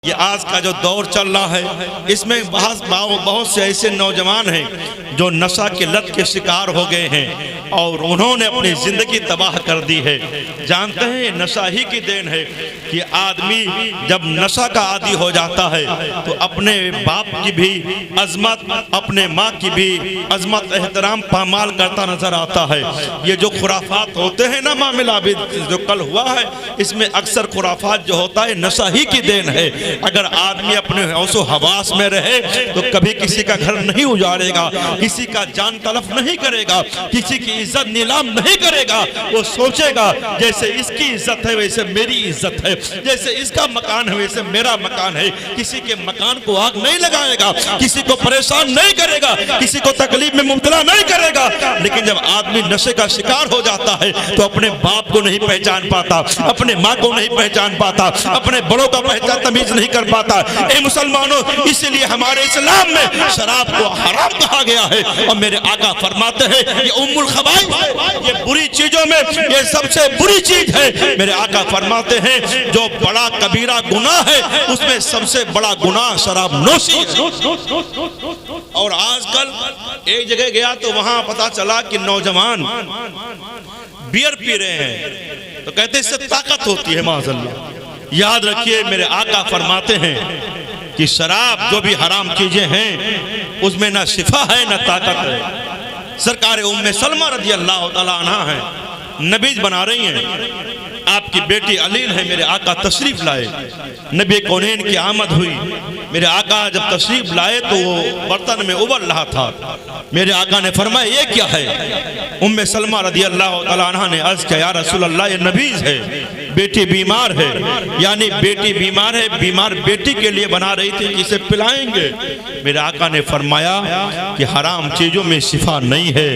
ये आज का जो दौर चल रहा है इसमें बहुत से ऐसे नौजवान हैं जो नशा के लत के शिकार हो गए हैं और उन्होंने अपनी जिंदगी तबाह कर दी है। जानते हैं नशा ही की देन है कि आदमी जब नशा का आदी हो जाता है तो अपने बाप की भी अजमत, अपने माँ की भी अजमत एहतराम पामाल करता नजर आता है। ये जो खुराफात होते हैं ना मामला भी जो कल हुआ है, इसमें अक्सर खुराफात जो होता है नशा ही की देन है। अगर आदमी अपने हौसो हवास में रहे तो कभी किसी का घर नहीं उजाड़ेगा, किसी का जान तलफ नहीं करेगा, किसी की इज्जत नीलाम नहीं करेगा। वो सोचेगा जैसे इसकी इज्जत है वैसे मेरी इज्जत है, जैसे इसका मकान है वैसे मेरा मकान है। किसी के मकान को आग नहीं लगाएगा, किसी को परेशान नहीं करेगा, किसी को तकलीफ में मुब्तला नहीं करेगा। लेकिन जब आदमी नशे का शिकार हो जाता है तो अपने बाप को नहीं पहचान पाता, अपने माँ को नहीं पहचान पाता, अपने बड़ों का पहचान तमीज नहीं कर पाता। ए मुसलमानों, इसलिए हमारे इस्लाम में शराब को हराम कहा गया है। और मेरे आका फरमाते हैं ये उम्मुल खबाइस, ये बुरी चीजों में ये सबसे बुरी चीज है। मेरे आका फरमाते हैं जो बड़ा कबीरा गुनाह है उसमें सबसे बड़ा गुनाह शराब नोशी है। और आजकल एक जगह गया तो वहां पता चला कि नौजवान बियर पी रहे हैं तो कहते इससे ताकत होती है। माज़अल्लाह, याद रखिए मेरे आका फरमाते हैं कि शराब जो भी हराम चीजें हैं उसमें ना शिफा है ना ताकत है। सरकार उम्मे सलमा रज़ी अल्लाह तआला अन्हा है, नबीज बना रही हैं, आपकी बेटी अलील है, मेरे आका तशरीफ लाए, नबी कौनैन की आमद हुई। मेरे आका जब तशरीफ लाए तो वो बर्तन में उबल रहा था। मेरे आका ने फरमाया ये क्या है? उम्मे सलमा रज़ी अल्लाह तआला अन्हा ने अर्ज किया या रसूल अल्लाह ये नबीज है, बेटी बीमार है। यानी बेटी बीमार है, बीमार बेटी के लिए बना रही थी कि इसे पिलाएंगे। मेरे आका ने फरमाया कि हराम चीजों में शिफा नहीं है।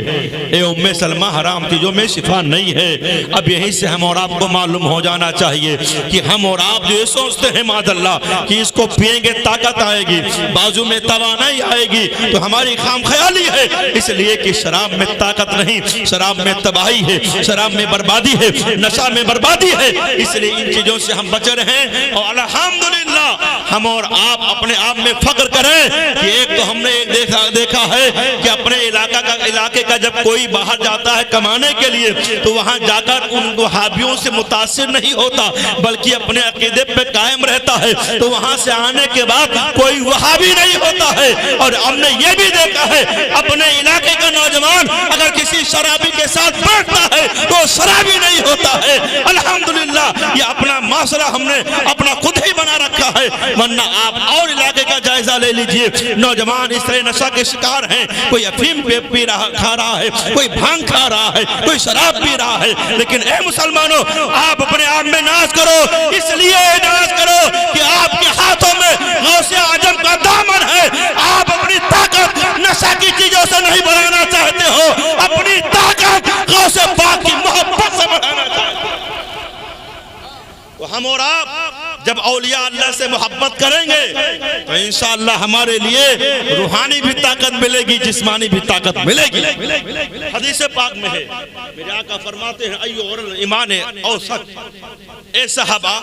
ए उम्मे सलमा, हराम चीजों में शिफा नहीं है। अब यहीं से हम और आपको मालूम हो जाना चाहिए कि हम और आप जो ये सोचते हैं माज़अल्लाह कि इसको पिएंगे ताकत आएगी, बाजू में तवानाई आएगी, तो हमारी खामख्याली है। इसलिए कि शराब में ताकत नहीं, शराब में तबाही है, शराब में बर्बादी है, नशा में बर्बादी है। इसलिए इन चीजों से हम बचे रहें। और अल्हम्दुलिल्लाह हम और आप अपने आप में फख्र करें कि एक तो हमने एक देखा है कि अपने इलाके का जब कोई बाहर जाता है कमाने के लिए तो वहां जाकर उन वहाबियों से मुतासिर नहीं होता बल्कि अपने अकीदे पे कायम रहता है। तो वहां से आने के बाद कोई वहाबी नहीं होता है। और हमने ये भी देखा है अपने इलाके का नौजवान अगर किसी शराबी के साथ बैठता है तो शराबी नहीं होता है। अल्हम्दुलिल्लाह ये अपना माशरा हमने अपना खुद ही बना रखा है। वरना आप और इलाके का जायजा ले लीजिए, नौजवान इस तरह नशा के शिकार हैं। कोई अफीम पी रहा खा रहा है, कोई भांग खा रहा है, कोई शराब पी रहा है। लेकिन ए मुसलमानों, आप अपने आप में नाज करो, इसलिए नाज करो कि आपके हाथों में गौसे आजम का दामन है। आप अपनी ताकत नशा की चीजों से नहीं बढ़ाना चाहते हो, अपनी ताकत गौसे पाक की मोहब्बत से बढ़ाना चाहते हो। तो हम और आप जब औलिया अल्लाह से मोहब्बत करेंगे तो इंशाअल्लाह हमारे लिए रूहानी भी ताकत मिलेगी, जिस्मानी भी ताकत मिलेगी। हदीस पाक में है, मेरे आका फरमाते हैं अय्युल ईमान औसत, ए सहाबा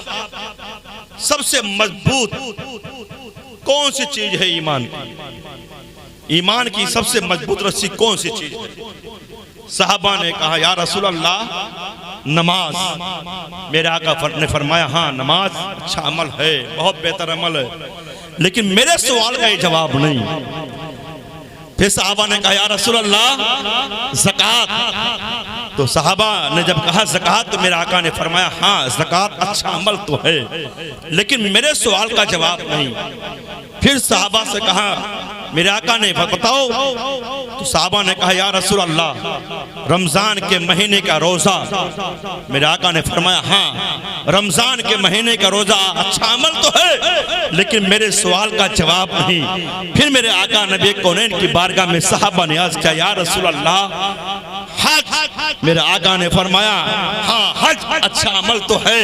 सबसे मजबूत कौन सी चीज है ईमान की? ईमान की सबसे मजबूत रस्सी कौन सी चीज है? सहाबा ने कहा या रसूल अल्लाह नमाज। मेरे आका ने फरमाया हाँ नमाज अच्छा अमल है, बहुत बेहतर अमल है, लेकिन मेरे सवाल का ये जवाब नहीं। फिर सहाबा ने कहा या रसूल अल्लाह ज़कात। तो सहाबा ने जब कहा ज़कात तो मेरे आका ने फरमाया हाँ ज़कात अच्छा अमल तो है, लेकिन मेरे सवाल का जवाब नहीं। फिर सहाबा से कहा मेरे आका ने बताओ। तो सहाबा ने कहा या रसूल अल्लाह रमजान के महीने का रोजा। मेरे आका ने फरमाया हाँ रमजान के महीने का रोजा अच्छा अमल तो है, लेकिन मेरे सवाल का जवाब नहीं। फिर मेरे आका नबी कौनैन की बारगाह में सहाबा ने अर्ज किया या रसूल अल्लाह हज। मेरे आका ने फरमाया हाँ हज अच्छा अमल तो है,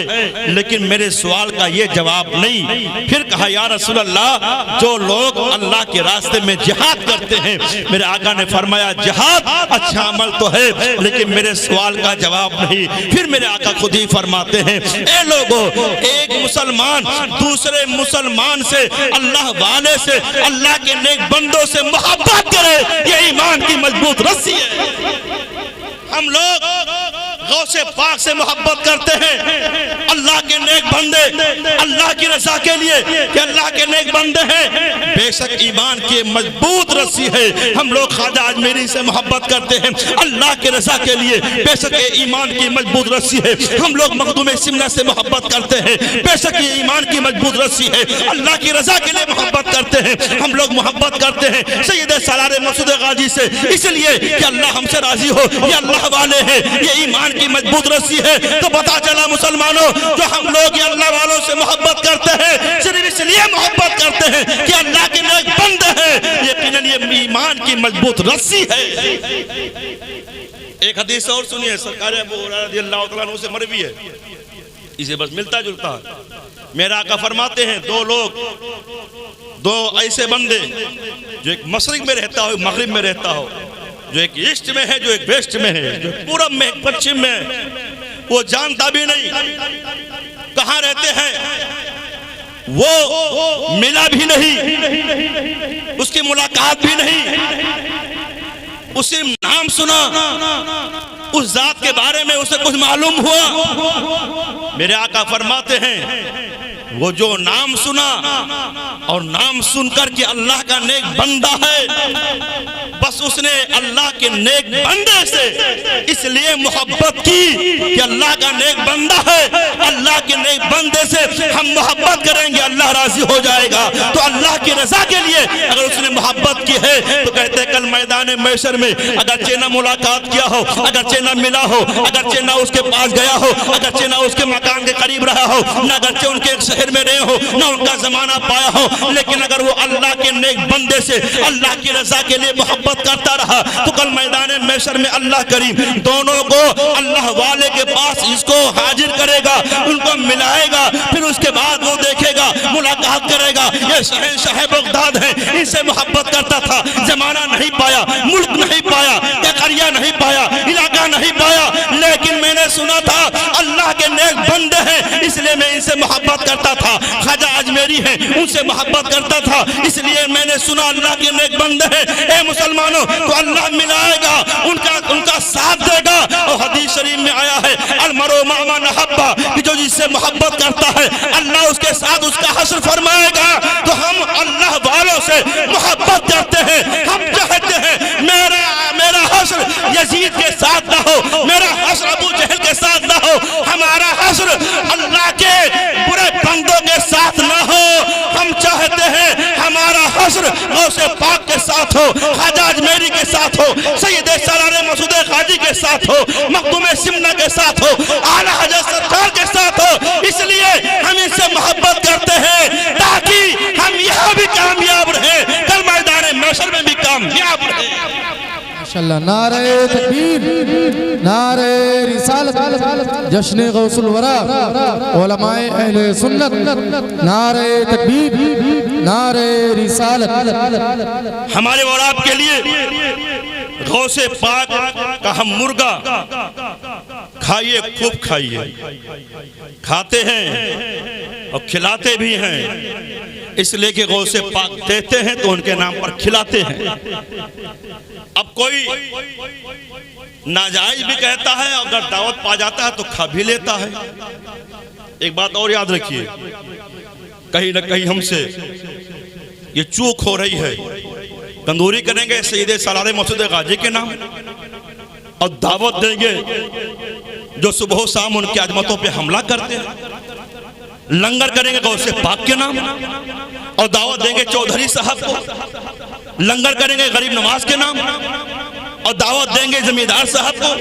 लेकिन मेरे सवाल का ये जवाब नहीं। फिर कहा या रसूल अल्लाह, जो लोग अल्लाह के रास्ते में जिहाद करते हैं, मेरे आका ने फरमाया जिहाद अच्छा अमल तो है, लेकिन मेरे सवाल का जवाब नहीं। फिर मेरे आका खुद ही फरमाते हैं, ए लोगों, एक मुसलमान दूसरे मुसलमान से, अल्लाह वाले से, अल्लाह के नेक बंदों से मोहब्बत करे, ये ईमान की मजबूत रस्सी है। हम लोग गौसे पाक से मोहब्बत करते हैं, अल्लाह के नेक बंदे, अल्लाह की रज़ा के लिए कि अल्लाह के नेक बंदे हैं, बेशक ईमान की मजबूत रस्सी है। हम लोग ख्वाजा अजमेरी से मोहब्बत करते हैं अल्लाह के रज़ा के लिए, बेशक ये ईमान की मजबूत रस्सी है। हम लोग मखदूम सिमना से मोहब्बत करते हैं, बेशक ये ईमान की मजबूत रस्सी है। अल्लाह की रज़ा के लिए मोहब्बत करते हैं, हम लोग मोहब्बत करते हैं सैयद सालार मसूद गाजी से, इसलिए कि अल्लाह हमसे राजी हो, ये अल्लाह वाले हैं, ये ईमान की मजबूत रस्सी है। तो पता चला मुसलमानों, जो हम लोग ये अल्लाह वालों से मोहब्बत करते हैं, सिर्फ इसलिए मोहब्बत करते हैं कि अल्लाह के नेक बंदे हैं, यकीनन ये ईमान की मजबूत रस्सी है। एक हदीस और सुनिए, सरकार अबू हुरैरा रज़ियल्लाहु तआला अन्हु से मरवी है, इसे बस मिलता जुलता है। मेरा आका फरमाते हैं, दो लोग, दो ऐसे बंदे, जो एक मशरिक में रहता हो, मगरिब में रहता हो, जो एक ईस्ट में है, जो एक वेस्ट में है, जो पूरब में, एक पश्चिम में, वो जानता भी नहीं कहाँ रहते हैं, वो मिला भी नहीं, उसकी मुलाकात भी नहीं, उसे नाम सुना, उस जात के बारे में उसे कुछ मालूम हुआ। मेरे आका फरमाते हैं, वो जो नाम सुना और नाम सुनकर के अल्लाह का नेक बंदा है, बस उसने अल्लाह के नेक बंदे से इसलिए मोहब्बत की कि अल्लाह का नेक बंदा है, अल्लाह के नेक बंदे से हम मोहब्बत करेंगे, अल्लाह राजी हो जाएगा। तो अल्लाह की रजा के लिए अगर उसने मोहब्बत की है, तो कहते हैं कल मैदान मैशर में अगर ना मुलाकात किया हो, अगर ना मिला हो, अगर ना उसके पास गया हो, अगर ना उसके मकान के करीब रहा हो, न अगर उनके शहर में रहे हो, न उनका जमाना पाया हो, लेकिन अगर वो अल्लाह के नेक बंदे से अल्लाह की रजा के लिए मोहब्बत करता रहा, तो कल मैदान मैशर में अल्लाह करीम दोनों को अल्लाह वाले के पास इसको हाजिर करेगा, उनको मिलाएगा, फिर उसके बाद वो देखेगा, मुलाकात करेगा, ये शहंशाह बगदाद है, इनसे मोहब्बत करता था, जमाना नहीं पाया, मुल्क नहीं पाया, करिया नहीं पाया, इलाका नहीं पाया, लेकिन मैंने सुना था अल्लाह के नेक बंदे हैं, इसलिए मैं इनसे मोहब्बत करता था। ख्वाजा अजमेरी है, उनसे मोहब्बत करता था, इसलिए मैंने सुना अल्लाह के नेक बंदे हैं। ए मुसलमानों, तो अल्लाह मिलाएगा, उनका साथ देगा। और हदीस शरीफ में आया है, अलमरो मामा नहब्बा, कि जो जिससे मोहब्बत करता है अल्लाह उसके साथ उसका हश्र फरमाएगा। तो हम अल्लाह वालों से मोहब्बत करते हैं, हम चाहते हैं मेरा हश्र यजीद के साथ ना हो, मेरा हश्र अबू जहल के साथ ना हो, हमारा हश्र अल्लाह के बुरे बंदों के साथ ना हो। हम चाहते हैं हमारा हश्र गौसे पाक के साथ हो, ख्वाजा अजमेरी के साथ हो, सैयद सालार मसूद गाजी के साथ हो, मखदूम सिमना के साथ हो, आला हज़रत सरकार के साथ हो। इसलिए हम इनसे मोहब्बत करते हैं ताकि हम यहाँ भी कामयाब रहे, कल मैदान महशर में भी कामयाब रहे। माशाअल्लाह, नारे तकबीर, नारे रिसालत, जश्न गौसुल वरा, उलमाए अहले सुन्नत, नारे तकबीर, नारे रिसालत। हमारे और आपके लिए गौसे पाक का हम मुर्गा खाइए, खूब खाइए, खाते हैं और खिलाते भी हैं, इसलिए कि गौसे पाक देते हैं तो उनके नाम पर खिलाते हैं। अब कोई नाजायज भी कहता है, अगर दावत पा जाता है तो खा भी लेता है। एक बात और याद रखिए, कहीं ना कहीं हमसे ये चूक हो रही है। तंदूरी करेंगे सैयद सालार मसूद गाजी के नाम और दावत देंगे जो सुबह शाम उनकी अजमतों पे हमला करते हैं। लंगर करेंगे गौसे पाक के नाम और दावत देंगे चौधरी साहब को। लंगर करेंगे गरीब नवाज के नाम और दावत देंगे जमींदार साहब को।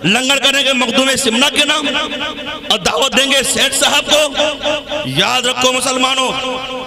लंगर करेंगे मखदूम सिमना के नाम और दावत देंगे सेठ साहब को। याद रखो मुसलमानों,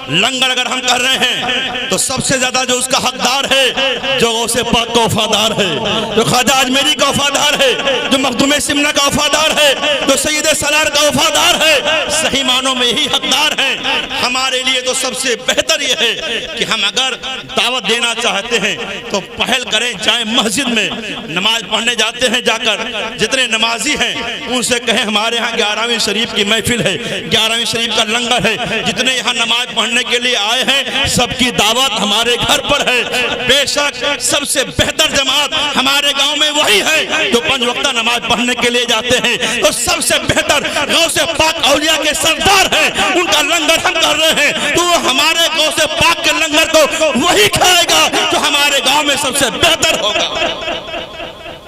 लंगर अगर हम कर रहे हैं तो सबसे ज्यादा जो उसका हकदार है जो गौसे पाक का वफादार है, जो ख्वाजा अजमेरी का वफादार है, जो मखदूम सिमना का वफादार है, जो सैयद सलार का वफादार है, सही मानों में ही हकदार है। हमारे लिए तो सबसे बेहतर यह है कि हम अगर दावत देना चाहते हैं तो पहल करें, जाए मस्जिद में नमाज पढ़ने जाते हैं, जाकर जितने नमाजी हैं उनसे कहें हमारे यहाँ 11वीं शरीफ की महफिल है, 11वीं शरीफ का लंगर है, जितने यहाँ नमाज पढ़ने के लिए आए हैं सबकी दावत हमारे घर पर है। बेशक सबसे बेहतर जमात हमारे गांव में वही है जो 5 वक्त नमाज पढ़ने के लिए जाते हैं। तो सबसे बेहतर गौसे पाक औलिया के सरदार हैं, उनका लंगर हम कर रहे हैं, तो हमारे गौसे पाक के लंगर को वही खाएगा जो हमारे गांव में सबसे बेहतर होगा।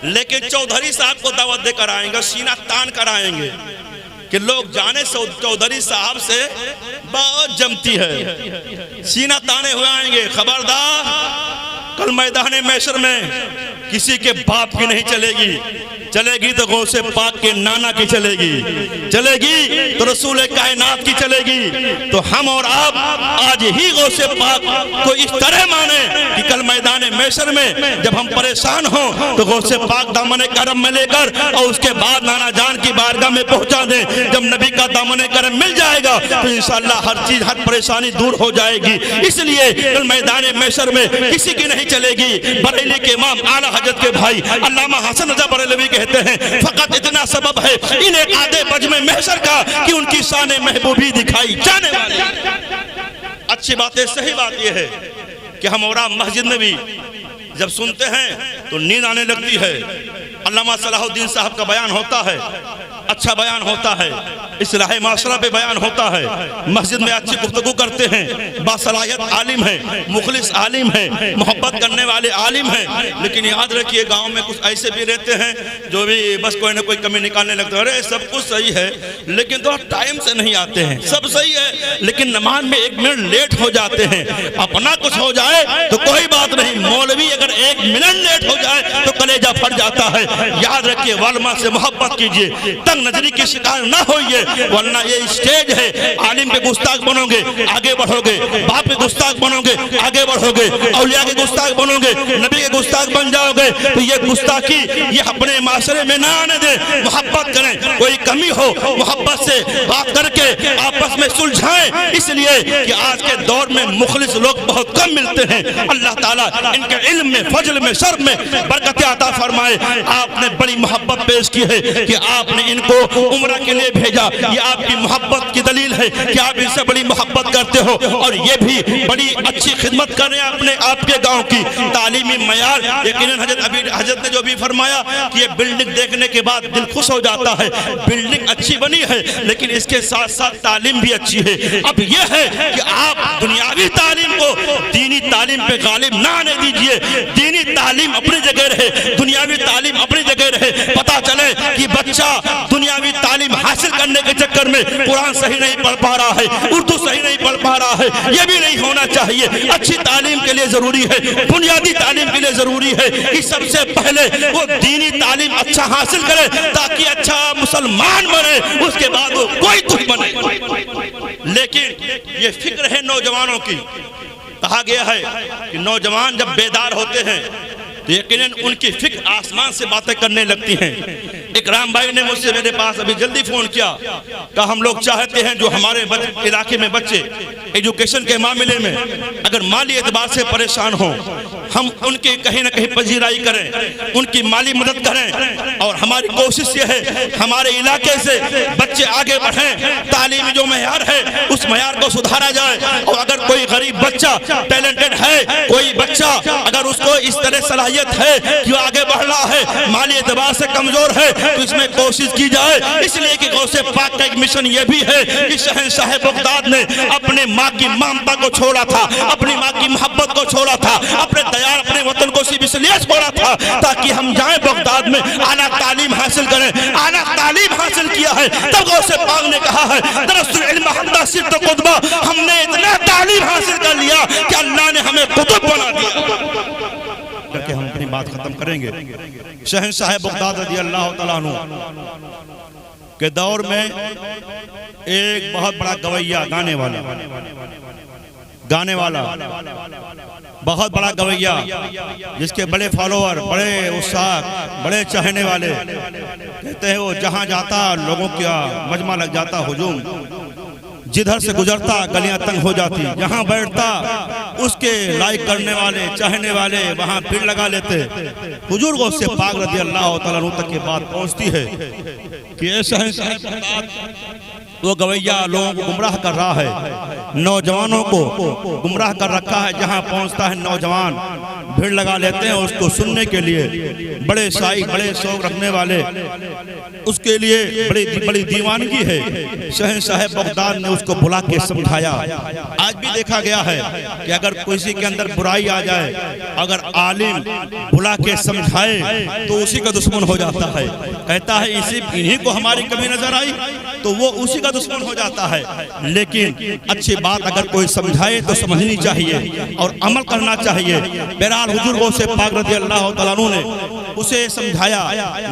लेकिन चौधरी साहब को दावत देकर आएंगे, सीना तान कर आएंगे कि लोग जाने चौधरी साहब से बहुत जमती है, सीना ताने हुए आएंगे। खबरदार, कल मैदान मैशर में किसी के बाप की नहीं चलेगी, चलेगी तो गौसे पाक के नाना की चलेगी, चलेगी तो रसूल कायनात की चलेगी। तो हम और आप आज ही गौसे पाक को इस तरह माने कि कल मैदान मैशर में जब हम परेशान हों तो गौसे पाक दामन करम में लेकर और उसके बाद नाना जान की बारगाह में पहुंचा दें। जब नबी का दामन करम मिल जाएगा तो इंशाअल्लाह हर चीज, हर परेशानी दूर हो जाएगी। इसलिए कल मैदान मैशर में किसी की नहीं चलेगी। बरेली के इमाम आला हजरत के भाई अल्लामा हसन रजा बरेलवी कहते हैं, फकत इतना सबब है इन्हें आधे बज में महशर का कि उनकी शान महबूबी दिखाई जाने वाली। अच्छी बात है, सही बात यह है कि हम और मस्जिद में भी जब सुनते हैं तो नींद आने लगती है। अल्लामा सलाहुद्दीन साहब का बयान होता है, अच्छा बयान होता है, इस्लाह माशरा पे बयान होता है, मस्जिद में अच्छी गुफ्तगू करते हैं, बासलाहियत आलिम है, मुखलिस आलिम है, मोहब्बत करने वाले आलिम हैं। लेकिन याद रखिए गांव में कुछ ऐसे भी रहते हैं जो भी बस कोई ना कोई कमी निकालने लगते हैं। अरे सब कुछ सही है लेकिन थोड़ा टाइम से नहीं आते हैं, सब सही है लेकिन नमाज में 1 मिनट लेट हो जाते हैं। अपना कुछ हो जाए तो कोई बात नहीं, मौलवी अगर 1 मिनट लेट हो जाए तो कलेजा फट जाता है। याद रखिए, वलमा से मोहब्बत कीजिए, तंग नजरी की शिकार ना होइए, वरना ये स्टेज है, आलिम के गुस्ताख बनोगे आगे बढ़ोगे, बाप के गुस्ताख बनोगे आगे बढ़ोगे, औलिया के गुस्ताख बनोगे नबी के गुस्ताख बन जाओगे। तो ये गुस्ताखी ये अपने माशरे में ना आने दे। मोहब्बत करें, कोई कमी हो मोहब्बत से बात करके आपस में सुलझाएं। इसलिए कि आज के दौर में मुखलिस लोग बहुत कम मिलते हैं। अल्लाह ताला इनके इल्म में, फजल में, शर्फ में बरकत अता फरमाए। आपने बड़ी मोहब्बत पेश की है कि आपने इनको उम्रा के लिए भेजा, ये आपकी मोहब्बत की दलील है कि आप इनसे बड़ी मोहब्बत करते हो। और ये भी बड़ी अच्छी खिदमत कर रहे हैं अपने आपके गांव की। तालीमी मयार यकीनन हजरत ने जो भी फरमाया कि ये बिल्डिंग देखने के बाद दिल खुश हो जाता है। बिल्डिंग अच्छी बनी है लेकिन इसके साथ साथ तालीम भी अच्छी है। अब यह है कि आप दुनियावी तालीम को दीनी तालीम पे गालिब ना आने दीजिए। दीनी तालीम अपनी जगह रहे, दुनियावी तालीम अपनी जगह रहे। पता चले कि बच्चा दुनियावी तालीम हासिल करने के चक्कर में कुरान सही नहीं पढ़ पा रहा है, उर्दू सही नहीं पढ़ पा रहा है, यह भी नहीं होना चाहिए। अच्छी तालीम के लिए जरूरी है, बुनियादी तालीम के लिए जरूरी है कि सबसे पहले वो दीनी तालीम अच्छा हासिल करे ताकि अच्छा मुसलमान बने, उसके बाद वो कोई कुछ बने। लेकिन ये फिक्र है नौजवानों की। कहा गया है कि नौजवान जब बेदार होते हैं तो यकीनन उनकी फिक्र आसमान से बातें करने लगती हैं। इकराम भाई ने मुझसे मेरे पास अभी जल्दी फोन किया, कहा हम लोग चाहते हैं जो हमारे इलाके में बच्चे एजुकेशन के मामले में अगर माली एतबार से परेशान हो, हम उनकी कहीं ना कहीं पजीराई करें, उनकी माली मदद करें। और हमारी कोशिश ये है हमारे इलाके से बच्चे आगे बढ़ें, तालीमी जो मयार है उस मयार को सुधारा जाए। और अगर कोई गरीब बच्चा टैलेंटेड है, कोई बच्चा अगर उसको इस तरह सलाहियत है कि वो आगे बढ़ रहा है, माली एतबार से कमजोर है, तो इसमें कोशिश की जाए। इसलिए कि गौसे पाक का एक मिशन ये भी है कि शहंशाह बगदाद ने अपने माँ की ममता को छोड़ा था, अपनी माँ की मोहब्बत को छोड़ा था, अपने दयाल अपने वतन को सिर्फ इसलिए छोड़ा था ताकि हम जाएं बगदाद में आला तालीम हासिल करें। आला तालीम हासिल किया है तब गौसे पाक ने कहा है दरअसल इल्म हमदा सिद्ध कुतबा, हमने इतना तालीम हासिल कर लिया कि अल्लाह ने हमें कुतुब बना दिया। करके हम अपनी बात खत्म करेंगे। शहंशाह बगदाद रज़ी अल्लाह तआला अन्हु के दौर में एक बहुत बड़ा गवैया, गाने वाला बहुत बड़ा गवैया, जिसके बड़े फॉलोअर, बड़े उत्साह, बड़े चाहने वाले, कहते हैं वो जहां जाता लोगों का मजमा लग जाता हुजूम, जिधर से गुजरता गलियां तंग हो जाती, जहां बैठता उसके लाइक करने वाले, चाहने वाले वहां भीड़ लगा लेते। हुजूर को उससे पाक रज़ी अल्लाह तआला अन्हु तक की बात पहुंचती है कि ऐसा वो गवैया लोगों को गुमराह कर रहा है, नौजवानों को गुमराह कर रखा है। जहां पहुंचता है नौजवान भीड़ लगा लेते हैं उसको सुनने के लिए। बड़े शाही, बड़े शौक रखने वाले, उसके लिए बड़ी दीवानगी है। शहंशाह बगदाद ने उसको बुला के समझाया। आज भी देखा गया है कि अगर किसी के अंदर बुराई आ जाए, अगर आलिम बुला के समझाए तो उसी का दुश्मन हो जाता है। कहता है इन्हीं को हमारी कमी नजर आई तो वो उसी का दुश्मन हो जाता है। लेकिन अच्छी बात अगर कोई समझाए तो समझनी चाहिए और अमल करना चाहिए। बहरहाल हुजूर गौसे पाक रज़ी अल्लाह तआला अन्हु ने उसे समझाया,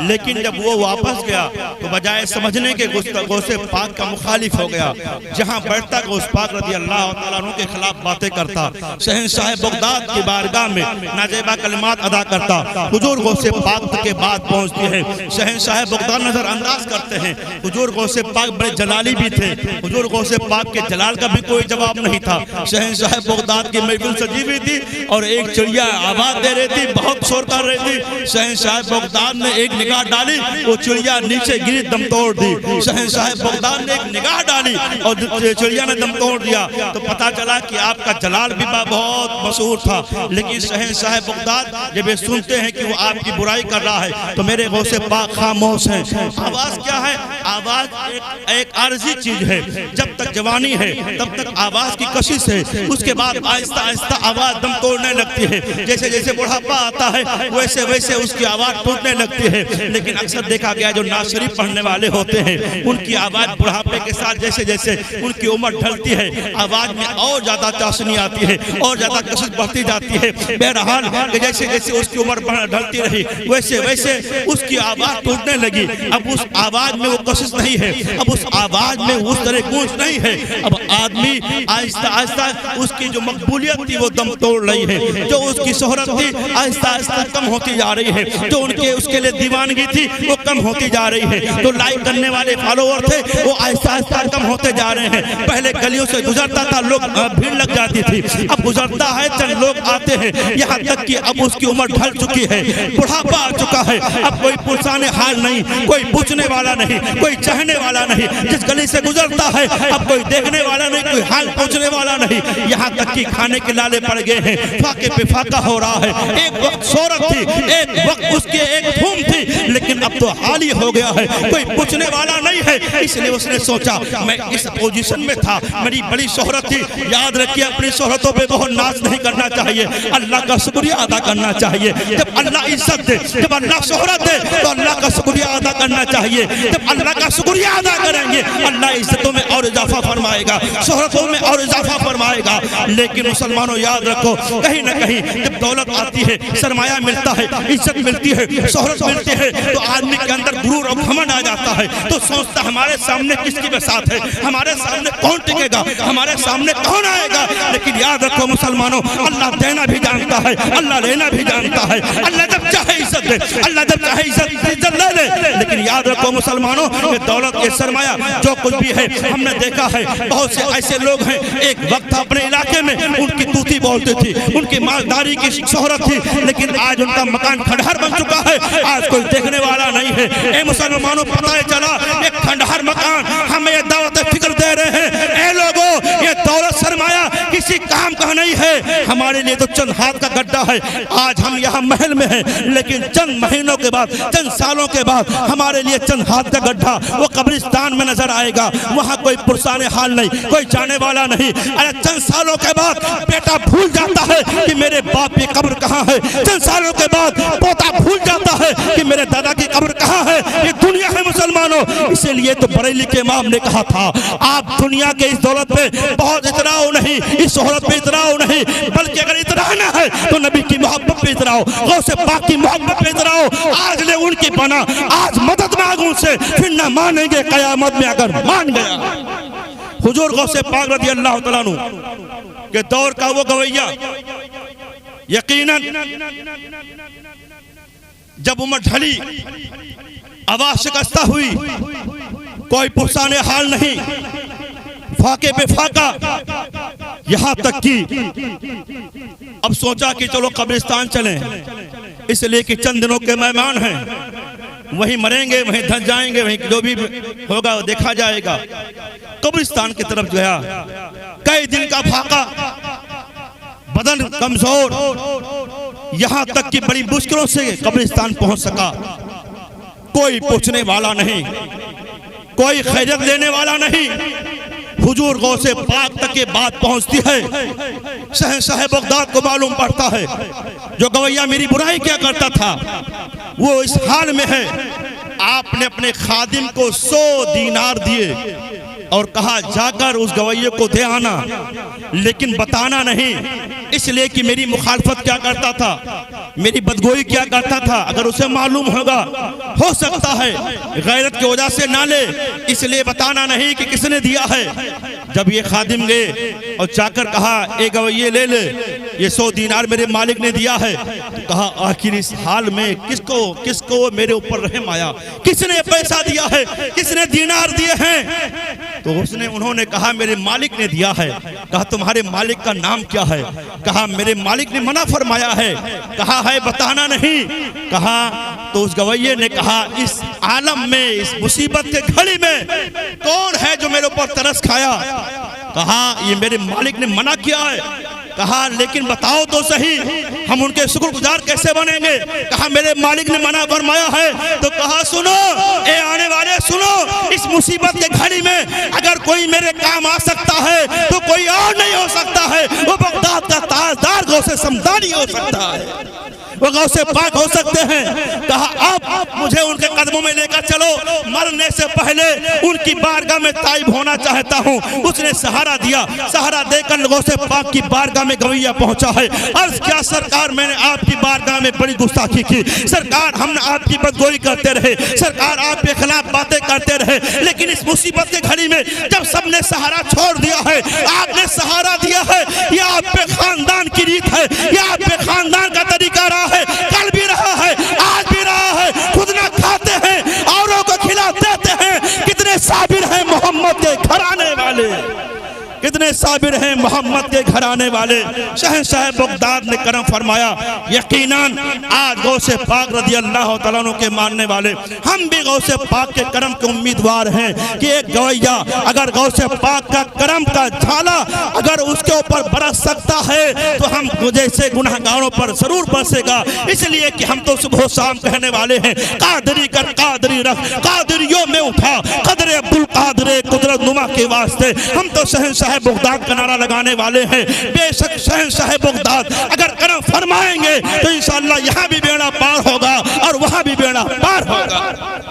लेकिन जब वो वापस गया तो बजाय समझने के गौसे पाक का मुखालिफ हो गया। जहां बैठता गौस पाक रज़ी अल्लाह तआला अन्हु के खिलाफ बातें करता, शहंशाह बगदाद की बारगाह में नाजेबा कलिमात अदा करता। हुजूर गौसे पाक के बात पहुंचती है, शहंशाह बगदाद नजरअंदाज करते हैं। हुजूर गौसे पाक बड़े जलाली भी थे, हुजूर गौसे पाक के जलाल का भी कोई जवाब नहीं था। शहंशाह बगदाद की महफिल सजी हुई थी और एक चिड़िया आवाज दे रही थी, बहुत शोर कर रही थी। शहंशाह बगदाद ने एक निगाह डाली, वो चिड़िया नीचे गिरी, दम तोड़ दी। शहंशाह बगदाद ने एक निगाह डाली और चिड़िया ने दम तोड़ दिया। तो पता चला कि आपका जलाल भी बहुत मशहूर था। लेकिन शहंशाह बगदाद जब ये सुनते हैं कि वो आपकी बुराई कर रहा है तो मेरे गौसे पाक खामोश हैं। आवाज क्या है? आवाज एक आर्जी चीज है। जब तक जवानी है तब तक आवाज की कशिश है, उसके बाद आहिस्ता आहिस्ता आवाज दम तोड़ने लगती है। जैसे जैसे बुढ़ापा आता है वैसे वैसे उसकी आवाज टूटने लगती है। लेकिन अक्सर देखा गया जो नाशरीफ पढ़ने वाले होते हैं उनकी आवाज बुढ़ापे के साथ जैसे जैसे उनकी उम्र ढलती है आवाज में और ज्यादा चाशनी आती है और ज्यादा कशिश बढ़ती जाती है। बहरहाल जैसे जैसे उसकी उम्र ढलती रही वैसे वैसे उसकी आवाज टूटने लगी। अब उस आवाज में वो कशिश नहीं है, अब उस आवाज में उस तरह गूंज नहीं है। अब आदमी आहिस्ता आहिस्ता उसकी जो मकबूलियत थी वो दम तोड़ रही है, जो उसकी शोहरत थी आहिस्ता आहिस्ता कम होती जा रही है, जो उनके उसके लिए दीवानगी थी वो कम होती जा रही है, जो लाइक करने वाले फॉलोअर थे वो आहिस्ता आहिस्ता कम होते जा रहे हैं। पहले गलियों से गुजरता था, लोग भीड़ लग जाती थी, अब गुजरता है चंद लोग आते हैं। यहाँ तक कि अब उसकी उम्र ढल चुकी है, बुढ़ापा आ चुका है। अब कोई पुरसाने हाल नहीं, कोई पूछने वाला नहीं, कोई चाहने वाला नहीं। जिस गली से गुजरता है अब कोई देखने वाला नहीं, कोई हाल पूछने वाला नहीं। यहाँ तक कि खाने के लाले पड़ गए हैं, फाके पे फाका हो रहा है। एक वक्त शोहरत थी, एक वक्त उसकी एक धूम थी, लेकिन अब तो हाल ही हो गया है, कोई पूछने वाला नहीं है। इसलिए उसने सोचा मैं इस पोजीशन में था, मेरी बड़ी शोहरत थी। याद रखिए अपनी शोहरतों पे बहुत नाज नहीं करना चाहिए, अल्लाह का शुक्रिया अदा करना चाहिए। जब अल्लाह इज्जत दे, जब अल्लाह शोहरत दे तो अल्लाह का शुक्रिया अदा करना चाहिए। जब अल्लाह का शुक्रिया अदा करेंगे अल्लाह इज्जतों में और इजाफा फरमाएगा, शोहरतों में और इजाफा फरमाएगा। लेकिन मुसलमानों याद रखो, कहीं ना कहीं जब दौलत आती है, सरमाया मिलता है, इज्जत मिलती है, शोहरत मिलती है तो आदमी के अंदर गुरूर और घमंड आ जाता है। तो सोचता हमारे सामने किसकी बसात है, हमारे सामने कौन टिकेगा, हमारे सामने कौन आएगा। लेकिन याद रखो मुसलमानों, अल्लाह देना भी जानता है, अल्लाह लेना भी जानता है। अल्लाह जब चाहे इज्जत दे, अल्लाह जब चाहे इज्जत ले ले। लेकिन याद रखो मुसलमानों, ये दौलत के सरमाया जो कुछ भी है, हमने देखा है बहुत से ऐसे लोग हैं, एक वक्त अपने इलाके में उनकी तूती बोलती थी, उनकी मालदारी की शोहरत थी, लेकिन आज उनका मकान खंडहर बन चुका है, आज कोई देखने वाला नहीं है। ए मुसलमानों, पता है चला एक खंडहर मकान हमें ये दावत फिक्र दे रहे हैं। ए लोगों, ये दौलत सरमाया किसी काम का नहीं है, हमारे लिए तो चंद हाथ का गड्ढा है। आज हम यहाँ महल में हैं, लेकिन चंद महीनों के बाद, चंद सालों के बाद हमारे लिए चंद हाथ का गड्ढा वो कब्रिस्तान में नजर आएगा। वहाँ कोई पुरसाने हाल नहीं, कोई जाने वाला नहीं। अरे चंद सालों के बाद बेटा भूल जाता है कि मेरे बाप की कब्र कहाँ है, चंद सालों के बाद पोता भूल जाता है कि मेरे दादा की कब्र कहाँ है। ये दुनिया है मुसलमानों। इसीलिए तो बरेली के इमाम ने कहा था, आप दुनिया के इस दौलत पे बहुत इतराओ नहीं, इस शोहरत पे इतराओ नहीं, बल्कि अगर इतराना है है तो नबी की मोहब्बत पे इतराओ, गौसे पाक की मोहब्बत पे इतराओ। आज ले उनकी बना, आज मदद मांगो उनसे, फिर ना मानेंगे कयामत में अगर मान गया। हुजूर गौसे पाक रज़ी अल्लाह तआला अन्हु के दौर का वो गवैया, यकीनन जब उम्र ढली, आवाज शिकस्ता हुई, कोई पुरसाने हाल नहीं, फाके पे फाका, यहां तक कि अब सोचा कि चलो कब्रिस्तान चलें, इसलिए कि चंद दिनों के मेहमान हैं, वहीं मरेंगे, वहीं धंस जाएंगे, वहीं जो भी होगा वो देखा जाएगा। कब्रिस्तान की तरफ गया, कई दिन का फाका, बदन कमजोर, यहां तक कि बड़ी मुश्किलों से कब्रिस्तान पहुंच सका। कोई पूछने वाला नहीं, कोई खैरियत लेने वाला नहीं। हुजूर गौसे पाक तक ये बात पहुंचती है, शहंशाह बगदाद को मालूम पड़ता है जो गवैया मेरी बुराई क्या करता था वो इस हाल में है। आपने अपने खादिम को 100 दीनार दिए और कहा जाकर उस गवैये को दे आना, लेकिन बताना नहीं, इसलिए कि मेरी मुखालफत क्या करता था, मेरी बदगोई क्या करता था। अगर उसे मालूम होगा, हो सकता है गैरत की वजह से ना ले, इसलिए बताना नहीं कि किसने दिया है। जब ये खादिम गए और जाकर कहा ए गवैये ले ले, ये 100 दीनार मेरे मालिक ने दिया है, तो कहा आखिर इस हाल में किसको मेरे ऊपर रहम आया, किसने पैसा दिया है, किसने दीनार दिए हैं। तो उन्होंने कहा मेरे मालिक ने दिया है। कहा तुम्हारे मालिक का नाम क्या है? कहा मेरे मालिक ने मना फरमाया है। कहा है बताना नहीं। कहा तो उस गवैये ने कहा इस आलम में, इस मुसीबत के घड़ी में कौन है जो मेरे ऊपर तरस खाया? कहा ये मेरे मालिक ने मना किया है। कहा लेकिन बताओ तो सही, हम उनके शुक्रगुजार कैसे बनेंगे? कहा मेरे मालिक ने मना फरमाया है। तो कहा सुनो ए आने वाले सुनो, इस मुसीबत के घड़ी में अगर कोई मेरे काम आ सकता है तो कोई और नहीं हो सकता है, वो बगदाद का ताजदार गौसे समदानी हो सकता है, वो गौसे पाक हो सकते हैं। कहा अब मुझे उनके कदमों में लेकर चलो, मरने से पहले उनकी बारगाह में ताइब होना चाहता हूँ। उसने सहारा दिया, सहारा देकर गौसे पाक की बारगाह में गवैया पहुंचा है। अर्ज क्या सरकार मैंने आपकी बारगाह में बड़ी गुस्ताखी की, सरकार हमने आपकी बदगोई करते रहे, सरकार आपके खिलाफ बातें करते रहे, लेकिन इस मुसीबत के घड़ी में जब सबने सहारा छोड़ दिया है, आपने सहारा दिया है, यह आप पे खानदान की रीत है, यह आप पे खानदान का तरीका रहा है, कल भी रहा है, आज भी रहा है। खुद ना खाते हैं, औरों को खिला देते हैं। कितने साबिर हैं मोहम्मद के घराने वाले, कितने साबिर हैं मोहम्मद के घराने वाले। शहंशाह बगदाद ने करम फरमाया। यकीनन आज गौसे पाक रज़ी अल्लाह तआला अन्हु के मानने वाले हम भी गौसे पाक के करम के उम्मीदवार हैं कि एक गवैया अगर गौसे पाक का करम का झाला अगर उसके ऊपर बरस सकता है तो हम जैसे गुनहगारों पर जरूर बरसेगा। इसलिए कि हम तो सुबह शाम कहने वाले हैं कादरी कर कादरी रख, कादरियों में उठा कदर अब्दुल कादर कुदरत नुमा के वास्ते। हम तो शहंशाह बगदाद का नारा लगाने वाले हैं। बेशक शहंशाह बगदाद अगर करम फरमाएंगे तो इंशाअल्लाह यहाँ भी बेड़ा पार होगा और वहाँ भी बेड़ा पार होगा।